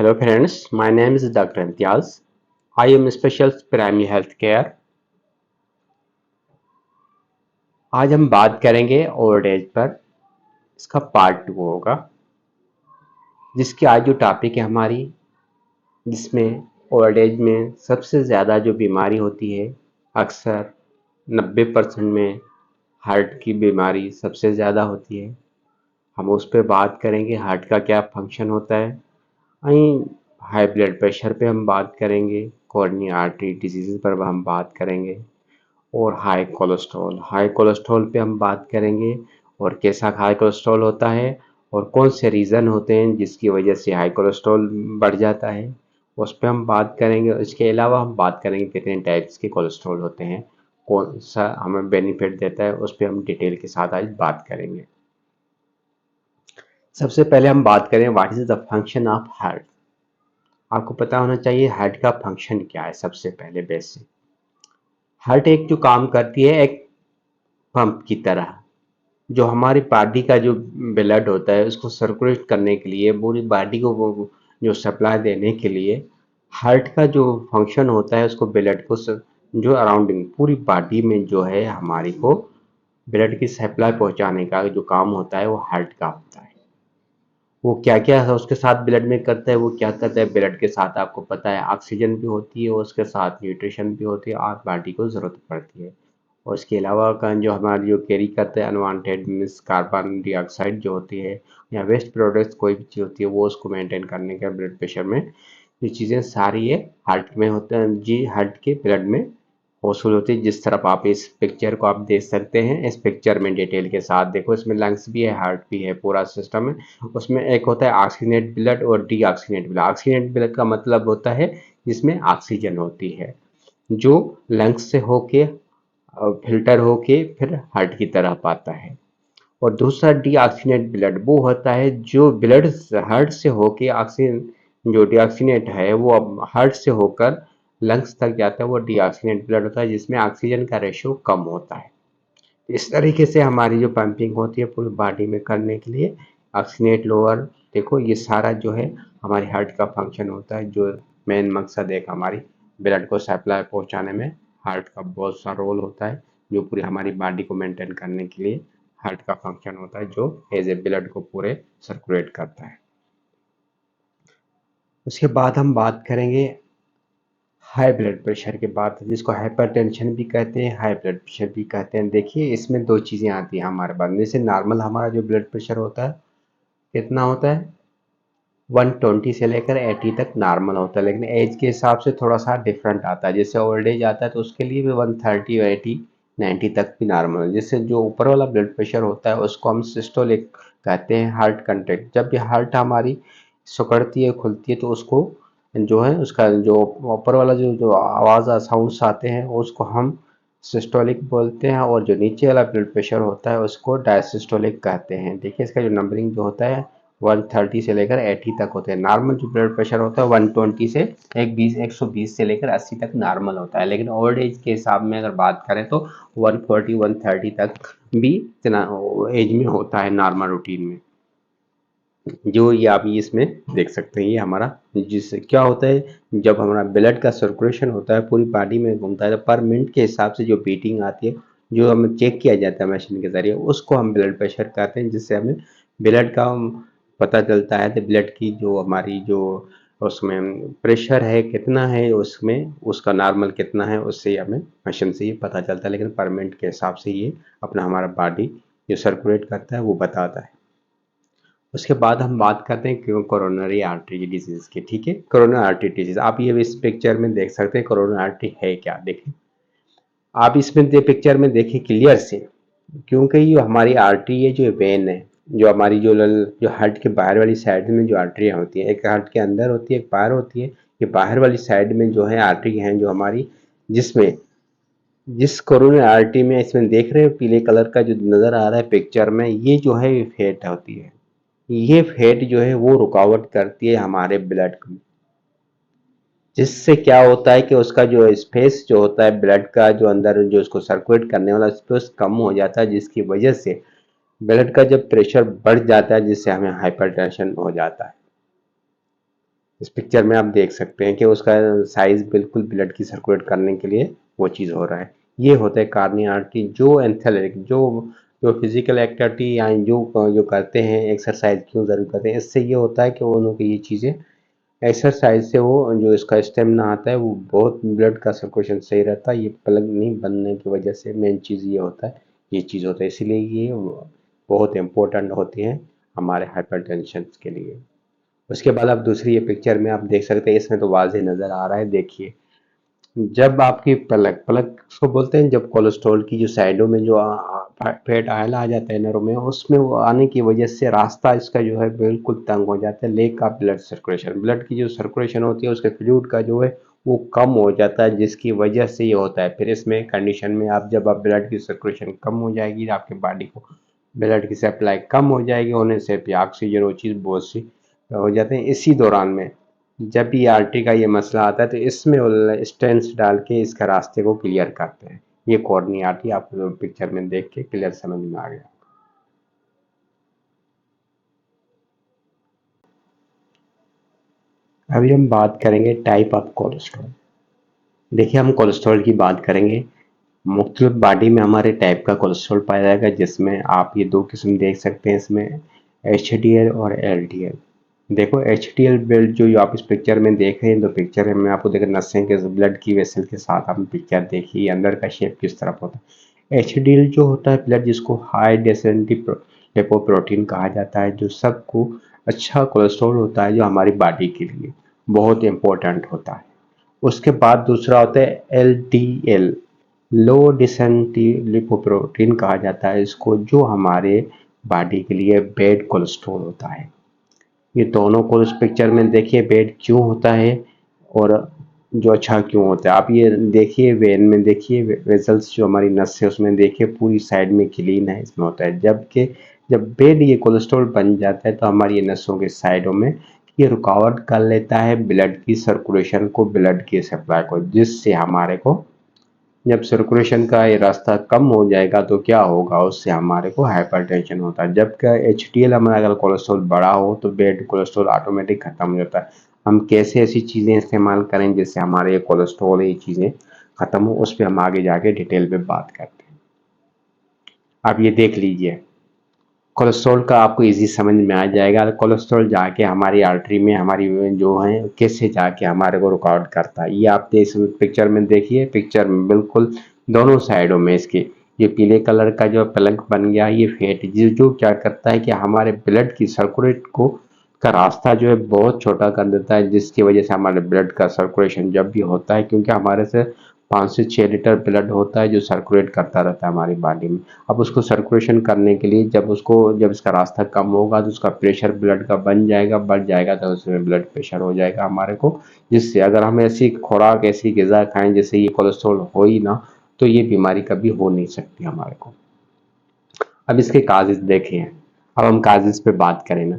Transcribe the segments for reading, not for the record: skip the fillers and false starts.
Hello friends, my name is Dr. Imtiaz. I am specialist primary health care. आज हम बात करेंगे old as per. इसका part 2 होगा, जिसकी आज जो टॉपिक है हमारी, जिसमें ओल्ड एज में सबसे ज़्यादा जो बीमारी होती है, अक्सर 90% में हार्ट की बीमारी सबसे ज़्यादा होती है। हम उस पर बात करेंगे, हार्ट का क्या फंक्शन होता है। वहीं हाई ब्लड प्रेशर पे हम बात करेंगे, कोरोनरी आर्टरी डिजीज़ पर हम बात करेंगे, और हाई कोलेस्ट्रॉल पे हम बात करेंगे, और कैसा हाई कोलेस्ट्रॉल होता है और कौन से रीज़न होते हैं जिसकी वजह से हाई कोलेस्ट्रॉल बढ़ जाता है, उस पर हम बात करेंगे। इसके अलावा हम बात करेंगे कितने टाइप्स के कोलेस्ट्रॉल होते हैं, कौन सा हमें बेनिफिट देता है, उस पर हम डिटेल के साथ आज बात करेंगे। सबसे पहले हम बात करें what is the function of heart. आपको पता होना चाहिए हार्ट का फंक्शन क्या है। सबसे पहले बेसिक, हार्ट एक जो काम करती है, एक पंप की तरह, जो हमारी बॉडी का जो ब्लड होता है उसको सर्कुलेट करने के लिए, पूरी बॉडी को वो जो सप्लाई देने के लिए, हार्ट का जो फंक्शन होता है उसको ब्लड को जो अराउंडिंग पूरी बॉडी में जो है हमारी को ब्लड की सप्लाई पहुंचाने का जो काम होता है वो हार्ट का होता है। वो क्या क्या है उसके साथ ब्लड में करता है, वो क्या करता है ब्लड के साथ, आपको पता है ऑक्सीजन भी होती है, उसके साथ न्यूट्रिशन भी होती है और बॉडी को ज़रूरत पड़ती है। और इसके अलावा का जो हमारी जो कैरी करते हैं अनवांटेड मीन्स कार्बन डाइऑक्साइड जो होती है या वेस्ट प्रोडक्ट्स कोई भी चीज़ होती है, वो उसको मेंटेन करने का ब्लड प्रेशर में, ये चीज़ें सारी ये हार्ट में होते हैं जी, हार्ट के ब्लड में मौसूल होती है। जिस तरफ आप इस पिक्चर को आप देख सकते हैं, इस पिक्चर में डिटेल के साथ देखो, इसमें लंग्स भी है, हार्ट भी है, पूरा सिस्टम है। उसमें एक होता है ऑक्सीजनेट ब्लड और D oxygenate blood. Oxygenate blood का मतलब होता है जिसमें ऑक्सीजन होती है, जो लंग्स से होके फिल्टर होके फिर हार्ट की तरफ आता है। और दूसरा डीऑक्सीनेट ब्लड वो होता है जो ब्लड हार्ट से होके ऑक्सीजन, जो डीऑक्सीनेट है वो अब हार्ट से होकर लंग्स तक जाता है, वो डीऑक्सीनेट ब्लड होता है जिसमें ऑक्सीजन का रेशियो कम होता है। इस तरीके से हमारी जो पंपिंग होती है पूरी बॉडी में करने के लिए ऑक्सीजनेट लोअर, देखो ये सारा जो है हमारी हार्ट का फंक्शन होता है। जो मेन मकसद है हमारी ब्लड को सप्लाई पहुंचाने में हार्ट का बहुत सा रोल होता है, जो पूरी हमारी बॉडी को मेंटेन करने के लिए हार्ट का फंक्शन होता है, जो एज ए ब्लड को पूरे सर्कुलेट करता है। उसके बाद हम बात करेंगे हाई ब्लड प्रेशर के बाद, जिसको हाइपरटेंशन भी कहते हैं, हाई ब्लड प्रेशर भी कहते हैं। देखिए इसमें दो चीज़ें आती हैं हमारे बाद में। जैसे नॉर्मल हमारा जो ब्लड प्रेशर होता है कितना होता है, 120 से लेकर 80 तक नॉर्मल होता है, लेकिन एज के हिसाब से थोड़ा सा डिफरेंट आता है। जैसे ओल्ड एज आता है तो उसके लिए भी 130 और 80 90 तक भी नॉर्मल है। जैसे जो ऊपर वाला ब्लड प्रेशर होता है उसको हम सिस्टोलिक कहते हैं, हार्ट कंट्रैक्ट। जब भी हार्ट हमारी सिकुड़ती है खुलती है तो उसको जो है उसका जो ऊपर वाला जो जो आवाज़ साउंड्स आते हैं उसको हम सिस्टोलिक बोलते हैं, और जो नीचे वाला ब्लड प्रेशर होता है उसको डायसिस्टोलिक कहते हैं। देखिए इसका जो नंबरिंग जो होता है 130 से लेकर 80 तक होते हैं। नॉर्मल जो ब्लड प्रेशर होता है 120 से 120 से लेकर 80 तक नॉर्मल होता है, लेकिन ओल्ड एज के हिसाब में अगर बात करें तो 140 130 तक भी इतना एज में होता है नॉर्मल रूटीन में। जो ये आप इसमें देख सकते हैं, ये हमारा जिससे क्या होता है जब हमारा ब्लड का सर्कुलेशन होता है पूरी बॉडी में घूमता है तो पर मिनट के हिसाब से जो बीटिंग आती है, जो हमें चेक किया जाता है मशीन के जरिए, उसको हम ब्लड प्रेशर कहते हैं। जिससे हमें ब्लड का पता चलता है, तो ब्लड की जो हमारी जो उसमें प्रेशर है कितना है, उसमें उसका नॉर्मल कितना है, उससे हमें मशीन से ये पता चलता है। लेकिन पर मिनट के हिसाब से ये अपना हमारा बॉडी जो सर्कुलेट करता है वो बताता है। उसके बाद हम बात करते हैं क्यों कोरोनरी आर्टरी डिजीज की। ठीक है, कोरोनरी आर्टरी डिजीज आप ये इस पिक्चर में देख सकते हैं कोरोनरी आर्टरी है क्या। देखें आप इसमें पिक्चर में देखें क्लियर से, क्योंकि ये हमारी आर्टरी है, जो वेन है, जो हमारी जो हार्ट के बाहर वाली साइड में जो आर्टरियाँ होती है, एक हार्ट के अंदर होती है एक बाहर होती है, ये बाहर वाली साइड में जो है आर्टरी है जो हमारी, जिसमें जिस कोरोनरी आर्टरी में इसमें देख रहे हो पीले कलर का जो नजर आ रहा है पिक्चर में, ये जो है फेट होती है। ये फैट जो है वो रुकावट करती है हमारे ब्लड को, जिससे क्या होता है कि उसका जो स्पेस जो होता है ब्लड का जो अंदर जो उसको सर्कुलेट करने वाला स्पेस कम हो जाता है, जिसकी वजह से ब्लड का जब प्रेशर बढ़ जाता है जिससे हमें हाइपरटेंशन हो जाता है। इस पिक्चर में आप देख सकते हैं कि उसका साइज बिल्कुल ब्लड की सर्कुलेट करने के लिए वो चीज़ हो रहा है। ये होता है कार्डियक आर्टरी। जो एंथेलेटिक जो जो फिजिकल एक्टिविटी या जो जो करते हैं एक्सरसाइज क्यों ज़रूर करते हैं, इससे ये होता है कि उन्हों की ये चीज़ें एक्सरसाइज से वो जो इसका स्टेमिना आता है वो बहुत ब्लड का सर्कुलेशन सही रहता है। ये प्लग नहीं बनने की वजह से मेन चीज़ ये होता है, ये चीज़ होता है, इसीलिए ये बहुत इंपॉर्टेंट होती हैं हमारे हाइपरटेंशन के लिए। उसके बाद आप दूसरी ये पिक्चर में आप देख सकते हैं, इसमें तो वाज़ेह नज़र आ रहा है। देखिए, जब आपकी पलक पलक उसको बोलते हैं, जब कोलेस्ट्रॉल की जो साइडों में जो फैट आयला आ जाता है नरों में, उसमें वो आने की वजह से रास्ता इसका जो है बिल्कुल तंग हो जाता है। लेक का ब्लड सर्कुलेशन, ब्लड की जो सर्कुलेशन होती है उसके फ्लूइड का जो है वो कम हो जाता है, जिसकी वजह से ये होता है। फिर इसमें कंडीशन में आप जब आप ब्लड की सर्कुलेशन कम हो जाएगी, आपके बॉडी को ब्लड की सप्लाई कम हो जाएगी, होने से फिर ऑक्सीजन वो चीज़ बहुत सी हो जाते हैं। इसी दौरान में जब भी आरटी का ये मसला आता है तो इसमें वो स्टेंट्स डाल के इसका रास्ते को क्लियर करते हैं। ये कॉर्नी आरटी आपको पिक्चर में देख के क्लियर समझ में आ गया। अभी हम बात करेंगे टाइप ऑफ कोलेस्ट्रॉल। देखिए, हम कोलेस्ट्रॉल की बात करेंगे। मुख्तलिफ बॉडी में हमारे टाइप का कोलेस्ट्रॉल पाया जाएगा, जिसमें आप ये दो किस्म देख सकते हैं इसमें, एचडीएल और एलडीएल। देखो, एचडीएल ब्लड जो आप इस पिक्चर में देख रहे हैं, तो पिक्चर में आपको देख नसें के ब्लड की वेसल के साथ आप पिक्चर देखिए अंदर का शेप किस तरफ होता है। एचडीएल जो होता है ब्लड, जिसको हाई डेंसिटी लिपोप्रोटीन कहा जाता है, जो सबको अच्छा कोलेस्ट्रॉल होता है, जो हमारी बॉडी के लिए बहुत इंपॉर्टेंट होता है। उसके बाद दूसरा होता है एलडीएल, लो डेंसिटी लिपोप्रोटीन कहा जाता है इसको, जो हमारे बॉडी के लिए बैड कोलेस्ट्रॉल होता है। ये दोनों को इस पिक्चर में देखिए बैड क्यों होता है और जो अच्छा क्यों होता है। आप ये देखिए, वेन में देखिए, वेसल्स जो हमारी नस है उसमें देखिए पूरी साइड में क्लीन है, इसमें होता है। जबकि जब बेड ये कोलेस्ट्रॉल बन जाता है तो हमारी ये नसों के साइडों में ये रुकावट कर लेता है ब्लड की सर्कुलेशन को, ब्लड की सप्लाई को, जिससे हमारे को जब सर्कुलेशन का ये रास्ता कम हो जाएगा तो क्या होगा, उससे हमारे को हाइपरटेंशन होता है। जबकि एचडीएल हमारा अगर कोलेस्ट्रॉल बढ़ा हो तो बैड कोलेस्ट्रॉल ऑटोमेटिक खत्म हो जाता है। हम कैसे ऐसी चीज़ें इस्तेमाल करें जिससे हमारे ये कोलेस्ट्रॉल ये चीज़ें खत्म हो, उस पर हम आगे जाके डिटेल में बात करते हैं। आप ये देख लीजिए, कोलेस्ट्रॉल का आपको इजी समझ में आ जाएगा। कोलेस्ट्रॉल जाके हमारी आर्टरी में हमारी जो है कैसे जाके हमारे को रुकावट करता है, ये आप इस पिक्चर में देखिए। पिक्चर में बिल्कुल दोनों साइडों में इसके ये पीले कलर का जो प्लग बन गया, ये फैट जो क्या करता है कि हमारे ब्लड की सर्कुलेट को का रास्ता जो है बहुत छोटा कर देता है, जिसकी वजह से हमारे ब्लड का सर्कुलेशन जब भी होता है, क्योंकि हमारे से 5 से 6 लीटर ब्लड होता है जो सर्कुलेट करता रहता है हमारी बॉडी में। अब उसको सर्कुलेशन करने के लिए जब इसका रास्ता कम होगा तो उसका प्रेशर ब्लड का बन जाएगा, बढ़ जाएगा, तो उसमें ब्लड प्रेशर हो जाएगा हमारे को। जिससे अगर हम ऐसी खुराक ऐसी ग़िज़ा खाएं जिससे ये कोलेस्ट्रॉल हो ही ना, तो ये बीमारी कभी हो नहीं सकती हमारे को। अब इसके काजेज़ देखें। अब हम काजेज़ पे बात करें ना,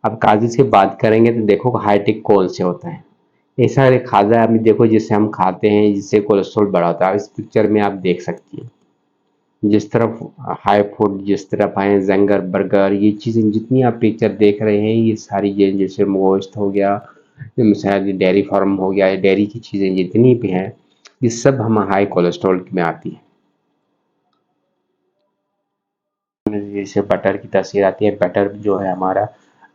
अब काजेज़ की बात करेंगे तो देखो हाईटेक कौन से होता है। ऐसा एक खाजा है, अभी देखो, जिसे हम खाते हैं जिससे कोलेस्ट्रॉल बढ़ा होता है। इस पिक्चर में आप देख सकती हैं, जिस तरफ हाई फूड जिस तरफ आए, जंगर बर्गर, ये चीज़ें जितनी आप पिक्चर देख रहे हैं, ये सारी ये जैसे गोश्त हो गया, शायद डेयरी फार्म हो गया, डेयरी की चीज़ें जितनी भी हैं, ये सब हम हाई कोलेस्ट्रॉल में आती है। जैसे बटर की तस्वीर आती है, बटर जो है हमारा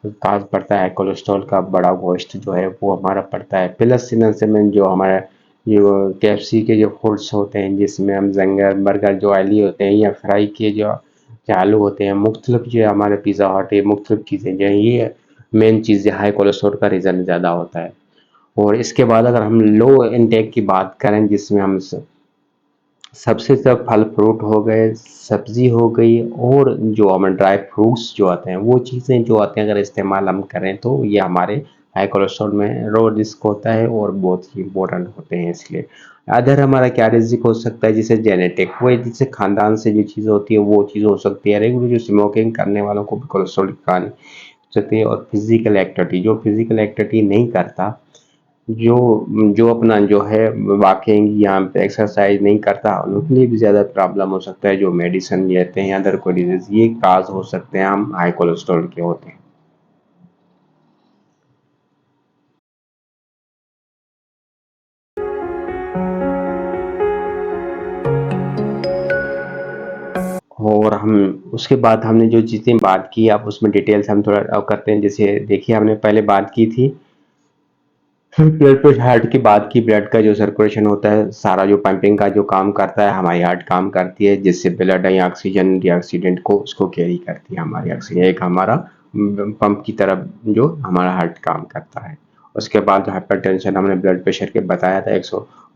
काज पड़ता है कोलेस्ट्रॉल का, बड़ा गोश्त जो है वो हमारा पड़ता है। प्लस में जो हमारा जो केएफसी के जो फूड्स होते हैं, जिसमें हम जंगर बर्गर जो ऑयली होते हैं, या फ्राई किए जो आलू होते हैं, मुख्तलिफ जो हमारे पिज़्ज़ा हट है, मुख्तलिफ चीज़ें जो हैं, ये मेन चीज़ें हाई कोलेस्ट्रॉल का रीज़न ज़्यादा होता है। और इसके बाद अगर हम लो इनटेक की बात करें, जिसमें हम सबसे सब फल फ्रूट हो गए, सब्जी हो गई, और जो हमें ड्राई फ्रूट्स जो आते हैं, वो चीज़ें जो आते हैं अगर इस्तेमाल हम करें तो ये हमारे हाई कोलेस्ट्रॉल में लो रिस्क होता है और बहुत ही इम्पोर्टेंट होते हैं। इसलिए अदर हमारा क्या रिस्क हो सकता है, जैसे जेनेटिक, वो जिससे खानदान से जो चीज़ होती है वो चीज़ हो सकती है। रेगुलर जो स्मोकिंग करने वालों को भी कोलेस्ट्रॉल की कहानी हो सकती है। और फिजिकल एक्टिविटी, जो फिजिकल एक्टिविटी नहीं करता, जो जो अपना जो है वॉकिंग यहाँ पे एक्सरसाइज नहीं करता, उनके लिए भी ज़्यादा प्रॉब्लम हो सकता है। जो मेडिसिन लेते हैं अदर कोई डिजीज, ये काज हो सकते हैं हम हाई कोलेस्ट्रॉल के होते हैं। और हम उसके बाद हमने जो जितनी बात की, अब उसमें डिटेल से हम थोड़ा करते हैं। जैसे देखिए, हमने पहले बात की थी ब्लड प्रेशर, हार्ट की बात की। ब्लड का जो सर्कुलेशन होता है, सारा जो पंपिंग का जो काम करता है, हमारी हार्ट काम करती है, जिससे ब्लड या ऑक्सीजन डीऑक्सीडेंट को उसको कैरी करती है हमारी ऑक्सीजन। एक हमारा पंप की तरफ जो हमारा हार्ट काम करता है। उसके बाद हाइपरटेंशन हमने ब्लड प्रेशर के बताया था,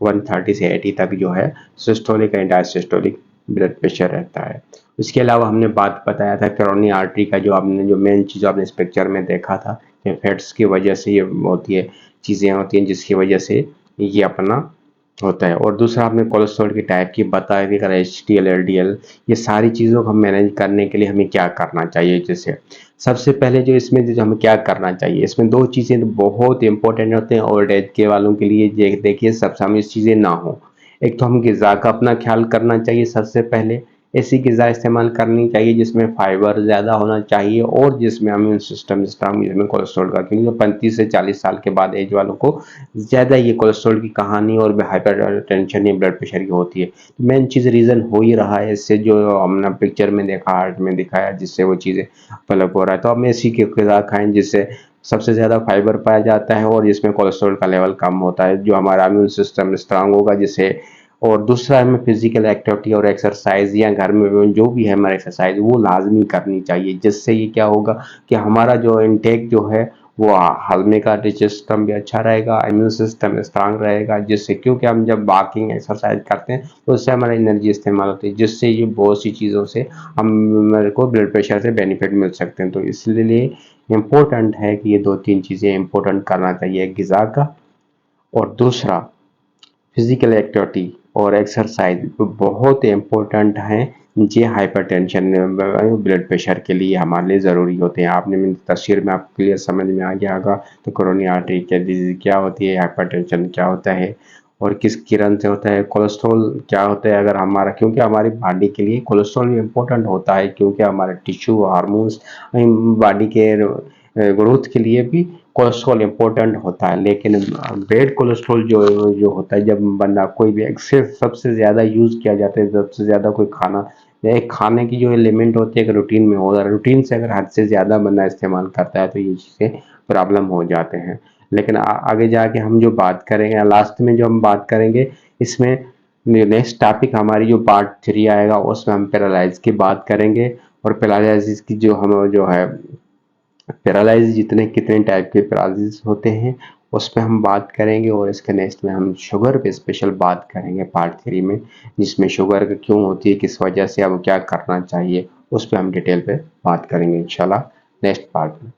130 से 80 तक जो है systolic and diastolic blood pressure रहता है। उसके अलावा हमने बात बताया था कोरोनरी आर्टरी का, जो आपने जो मेन चीज़ आपने इस पिक्चर में देखा था, फैट्स की वजह से ये होती है, चीज़ें होती हैं जिसकी वजह से ये अपना होता है। और दूसरा आपने कोलेस्ट्रॉल की टाइप की बताया कि अगर HDL LDL, ये सारी चीज़ों को हम मैनेज करने के लिए हमें क्या करना चाहिए। जैसे सबसे पहले जो इसमें जो हमें क्या करना चाहिए, इसमें दो चीज़ें बहुत इंपॉर्टेंट होते हैं ओल्ड एज के वालों के लिए। देखिए, सबसे हमें चीज़ें ना हो, एक तो हम ग़िज़ा का अपना ख्याल करना चाहिए। सबसे पहले ऐसी ग़िज़ा इस्तेमाल करनी चाहिए जिसमें फाइबर ज़्यादा होना चाहिए और जिसमें इम्यून सिस्टम स्ट्रांग, जिसमें कोलेस्ट्रॉल का, क्योंकि 35 से 40 साल के बाद एज वालों को ज़्यादा ये कोलेस्ट्रॉल की कहानी और हाइपर टेंशन या ब्लड प्रेशर की होती है। तो मेन चीज़ रीज़न हो ही रहा है इससे, जो हमने पिक्चर में देखा, हार्ट में दिखाया, जिससे वो चीज़ें डेवलप हो रहा है। तो हम ऐसी की ग़िज़ा खाएं जिससे सबसे ज़्यादा फाइबर पाया जाता है और जिसमें कोलेस्ट्रॉल का लेवल कम होता है, जो हमारा इम्यून सिस्टम स्ट्रांग होगा जिससे। और दूसरा, हमें फिजिकल एक्टिविटी और एक्सरसाइज, या घर में जो भी है हमारा एक्सरसाइज, वो लाजमी करनी चाहिए। जिससे ये क्या होगा कि हमारा जो इनटेक जो है वो हजमे का सिस्टम भी अच्छा रहेगा, इम्यून सिस्टम स्ट्रांग रहेगा। जिससे, क्योंकि हम जब वॉकिंग एक्सरसाइज करते हैं तो उससे हमारा एनर्जी इस्तेमाल होती है, जिससे ये बहुत सी चीज़ों से हम मेरे को ब्लड प्रेशर से बेनिफिट मिल सकते हैं। तो इसलिए इम्पोर्टेंट है कि ये दो तीन चीज़ें इम्पोर्टेंट करना चाहिए, ग़िज़ा का, और दूसरा फिजिकल एक्टिविटी और एक्सरसाइज बहुत इम्पोर्टेंट हैं। ये हाइपरटेंशन ब्लड प्रेशर के लिए हमारे लिए ज़रूरी होते हैं। आपने मेरी तस्वीर में आपको क्लियर समझ में आ गया होगा। तो कोरोनरी आर्टरी क्या डिजीज क्या होती है, हाइपरटेंशन क्या होता है, और किस किरण से होता है, कोलेस्ट्रॉल क्या होता है। अगर हमारा, क्योंकि हमारी बॉडी के लिए कोलेस्ट्रॉल भी इम्पोर्टेंट होता है, क्योंकि हमारे टिश्यू हार्मोन्स बॉडी के ग्रोथ के लिए भी कोलेस्ट्रॉल इम्पोर्टेंट होता है। लेकिन बैड कोलेस्ट्रॉल जो जो होता है, जब बंदा कोई भी एक्सेस सबसे ज़्यादा यूज़ किया जाता है, सबसे ज़्यादा कोई खाना या एक खाने की जो एलिमेंट होती है, अगर रूटीन में होगा, रूटीन से अगर हद से ज़्यादा बंदा इस्तेमाल करता है, तो ये चीज़ें प्रॉब्लम हो जाते हैं। लेकिन आगे जाके हम जो बात करेंगे, लास्ट में जो हम बात करेंगे, इसमें नेक्स्ट टॉपिक हमारी जो पार्ट 3 आएगा, उसमें हम पैरालाइज की बात करेंगे। और पैरालिसिस की जो हम जो है, पैरालाइज जितने कितने टाइप के पैरालिसिस होते हैं उस पे हम बात करेंगे। और इसके नेक्स्ट में हम शुगर पे स्पेशल बात करेंगे पार्ट 3 में, जिसमें शुगर क्यों होती है, किस वजह से, अब क्या करना चाहिए, उस पे हम डिटेल पे बात करेंगे इंशाल्लाह नेक्स्ट पार्ट में।